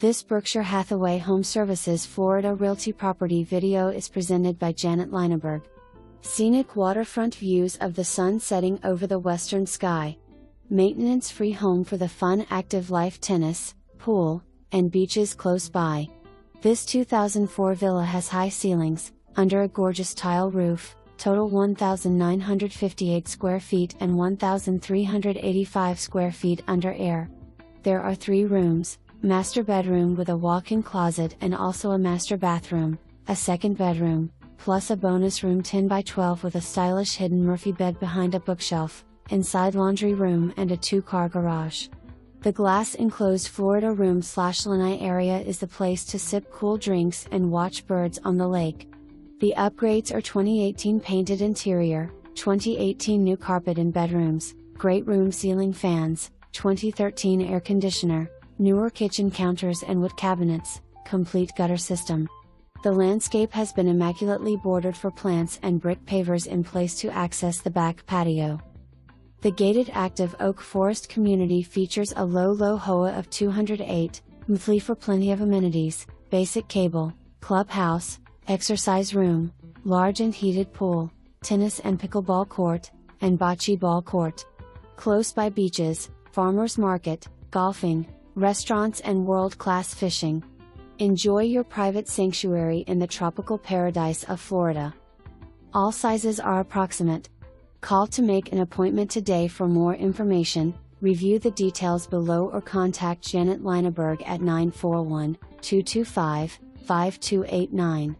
This Berkshire Hathaway HomeServices Florida Realty property video is presented by Janet Lineberg. Scenic waterfront views of the sun setting over the western sky. Maintenance-free home for the fun active life, tennis, pool, and beaches close by. This 2004 villa has high ceilings, under a gorgeous tile roof, total 1,958 square feet and 1,385 square feet under air. There are 3 rooms, master bedroom with a walk-in closet and also a master bathroom, a second bedroom, plus a bonus room 10 by 12 with a stylish hidden Murphy bed behind a bookshelf, inside laundry room and a 2-car garage. The glass-enclosed Florida room/lanai area is the place to sip cool drinks and watch birds on the lake. The upgrades are 2018 painted interior, 2018 new carpet in bedrooms, great room ceiling fans, 2013 air conditioner, newer kitchen counters and wood cabinets, complete gutter system. The landscape has been immaculately bordered for plants and brick pavers in place to access the back patio. The gated active oak forest community features a low HOA of 208, monthly for plenty of amenities, basic cable, clubhouse, exercise room, large and heated pool, tennis and pickleball court, and bocce ball court. Close by beaches, farmers market, golfing, restaurants and world-class fishing. Enjoy your private sanctuary in the tropical paradise of Florida. All sizes are approximate. Call to make an appointment today for more information, review the details below or contact Janet Lineberg at 941-225-5289.